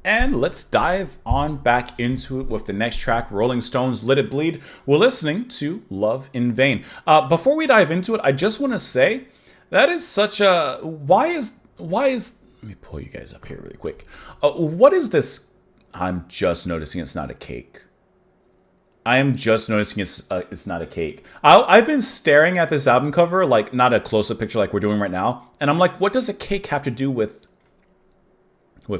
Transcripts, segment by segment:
And let's dive on back into it with the next track, Rolling Stones' Let It Bleed. We're listening to Love in Vain. Before we dive into it, I just want to say that is such a... Why is... Let me pull you guys up here really quick. What is this? I'm just noticing it's not a cake. I am just noticing it's not a cake. I've been staring at this album cover, like not a close-up picture like we're doing right now, and I'm like, what does a cake have to do with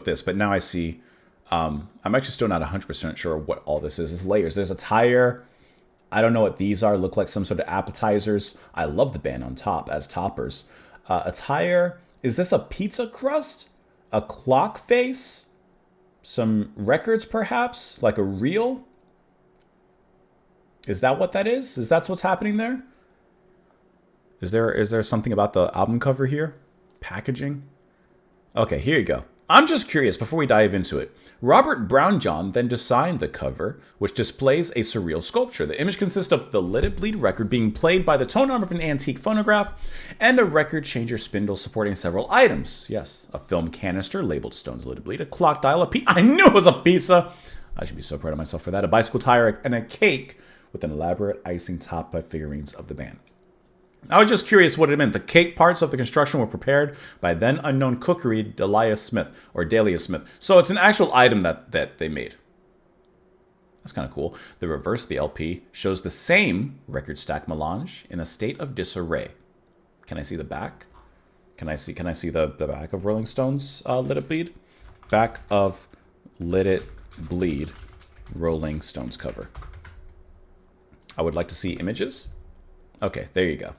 this? But now I see. I'm actually still not 100% sure what all this is. It's layers. There's a tire. I don't know what these are. Look like some sort of appetizers. I love the band on top as toppers. A tire. Is this a pizza crust? A clock face? Some records, perhaps? Like a reel? Is that what that is? Is that what's happening there? Is there something about the album cover here? Packaging? Okay, here you go. I'm just curious before we dive into it. Robert Brownjohn then designed the cover, which displays a surreal sculpture. The image consists of the Let It Bleed record being played by the tone arm of an antique phonograph and a record changer spindle supporting several items. Yes, a film canister labeled Stones Let It Bleed, a clock dial, I knew it was a pizza. I should be so proud of myself for that. A bicycle tire and a cake with an elaborate icing topped by figurines of the band. I was just curious what it meant. The cake parts of the construction were prepared by then unknown cookery Delia Smith. So it's an actual item that they made. That's kind of cool. The reverse of the LP shows the same record stack melange in a state of disarray. Can I see the back? Can I see the back of Rolling Stones Let It Bleed? Back of Let It Bleed Rolling Stones cover. I would like to see images. Okay, there you go.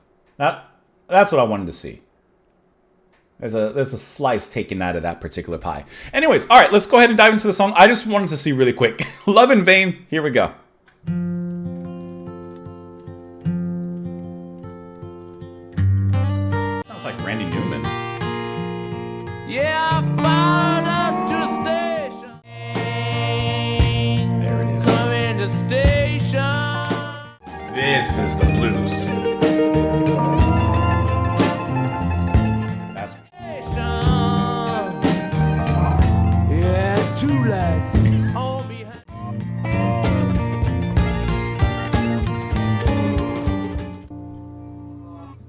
That's what I wanted to see. There's a slice taken out of that particular pie. Anyways, all right, let's go ahead and dive into the song. I just wanted to see really quick. Love in Vain, here we go. Sounds like Randy Newman. Yeah, I fired up to the station. There it is. Coming to station. This is the blues. That's Yeah, two lights on behind.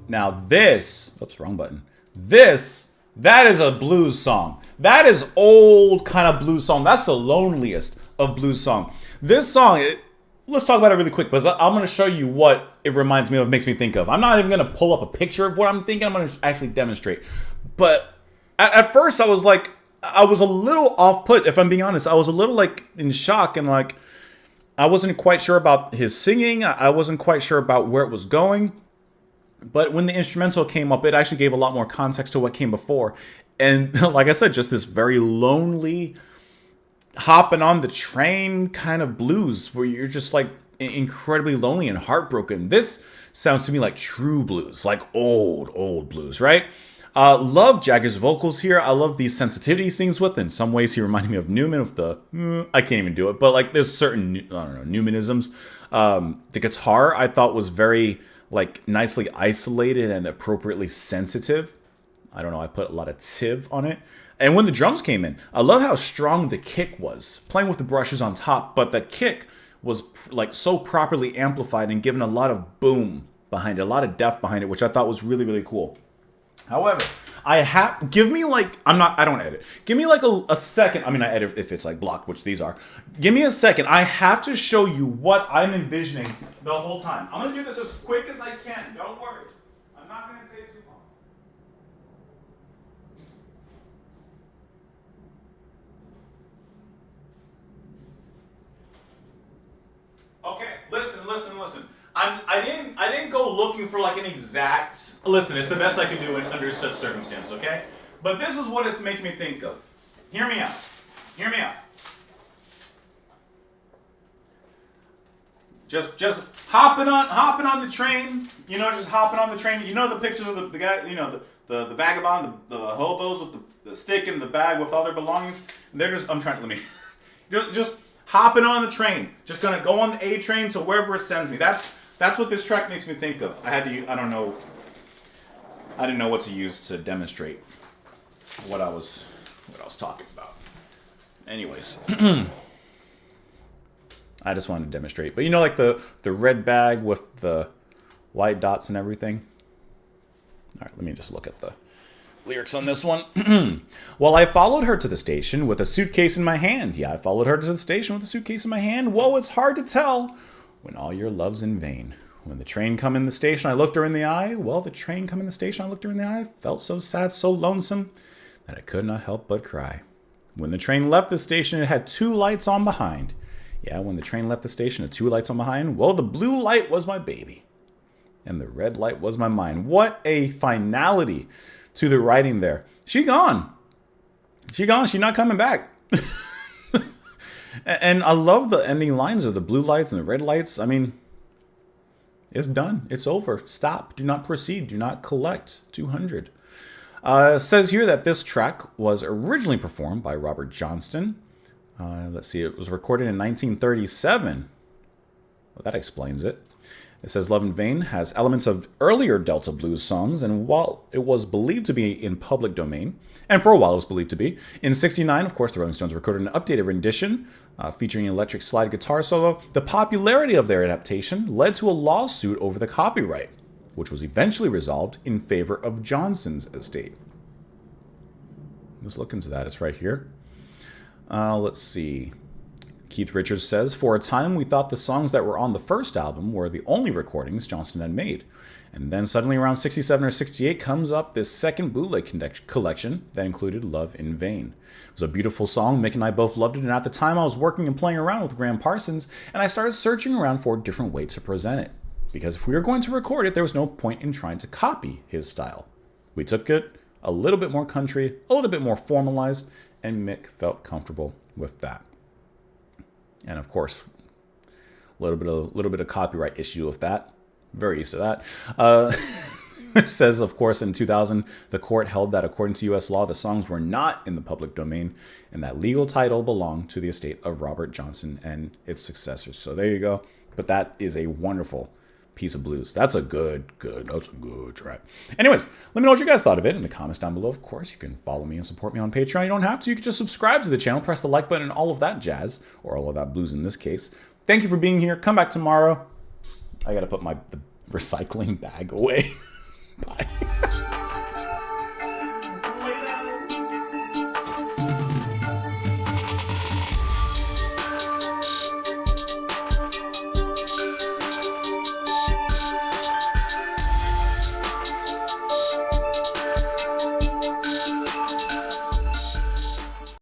now this. Oops, wrong button. That is a blues song. That is old kind of blues song. That's the loneliest of blues song. This song. Let's talk about it really quick, because I'm going to show you what it reminds me of, makes me think of. I'm not even going to pull up a picture of what I'm thinking. I'm going to actually demonstrate. But at first, I was a little off-put, if I'm being honest. I was a little in shock, and I wasn't quite sure about his singing. I wasn't quite sure about where it was going. But when the instrumental came up, it actually gave a lot more context to what came before. And like I said, just this very lonely, hopping on the train kind of blues where you're just incredibly lonely and heartbroken. This sounds to me like true blues, like old blues, right? Love Jagger's vocals here. I love these sensitivity sings with. In some ways, he reminded me of Newman with the, I can't even do it, but there's certain, Newmanisms. The guitar I thought was very nicely isolated and appropriately sensitive. I don't know, I put a lot of tiv on it. And when the drums came in, I love how strong the kick was, playing with the brushes on top, but the kick was so properly amplified and given a lot of boom behind it, a lot of depth behind it, which I thought was really, really cool. However, I don't edit. Give me a second. I mean, I edit if it's blocked, which these are. Give me a second. I have to show you what I'm envisioning the whole time. I'm going to do this as quick as I can. Don't worry. I'm not going to take too long. Okay, listen. I didn't go looking for an exact. Listen, it's the best I can do under such circumstances, okay? But this is what it's making me think of. Hear me out. Just hopping on the train. Just hopping on the train. The pictures of the guy. The vagabond, the hobos with the stick and the bag with all their belongings. They're just. Just hopping on the train. Just gonna go on the A train to wherever it sends me. That's what this track makes me think of. I didn't know what to use to demonstrate what I was talking about. Anyways. I just wanted to demonstrate. But you know, like the red bag with the white dots and everything? All right, let me just look at the lyrics on this one. Well, I followed her to the station with a suitcase in my hand. Yeah, I followed her to the station with a suitcase in my hand. Whoa, it's hard to tell when all your love's in vain. When the train come in the station, I looked her in the eye. Well, the train come in the station, I looked her in the eye. Felt so sad, so lonesome that I could not help but cry. When the train left the station, it had 2 lights on behind. Yeah, when the train left the station, it had 2 lights on behind. Well, the blue light was my baby, and the red light was my mind. What a finality to the writing there. She gone. She gone. She not coming back. And I love the ending lines of the blue lights and the red lights. I mean, it's done. It's over. Stop. Do not proceed. Do not collect 200. It says here that this track was originally performed by Robert Johnston. Let's see. It was recorded in 1937. Well, that explains it. It says Love in Vain has elements of earlier Delta blues songs, and while it was believed to be in public domain, and for a while it was believed to be, in '69, of course, the Rolling Stones recorded an updated rendition featuring an electric slide guitar solo. The popularity of their adaptation led to a lawsuit over the copyright, which was eventually resolved in favor of Johnson's estate. Let's look into that. It's right here. Let's see. Keith Richards says, for a time we thought the songs that were on the first album were the only recordings Johnston had made. And then suddenly around 67 or 68 comes up this second bootleg collection that included Love in Vain. It was a beautiful song. Mick and I both loved it. And at the time I was working and playing around with Graham Parsons, and I started searching around for a different way to present it. Because if we were going to record it, there was no point in trying to copy his style. We took it a little bit more country, a little bit more formalized, and Mick felt comfortable with that. And of course, a little bit of copyright issue with that. Very used to that. It says, of course, in 2000, the court held that according to U.S. law, the songs were not in the public domain, and that legal title belonged to the estate of Robert Johnson and its successors. So there you go. But that is a wonderful piece of blues. That's a good track. Anyways, let me know what you guys thought of it in the comments down below. Of course, you can follow me and support me on Patreon. You don't have to. You can just subscribe to the channel, press the like button, and all of that jazz, or all of that blues in this case. Thank you for being here. Come back tomorrow. I gotta put the recycling bag away. Bye.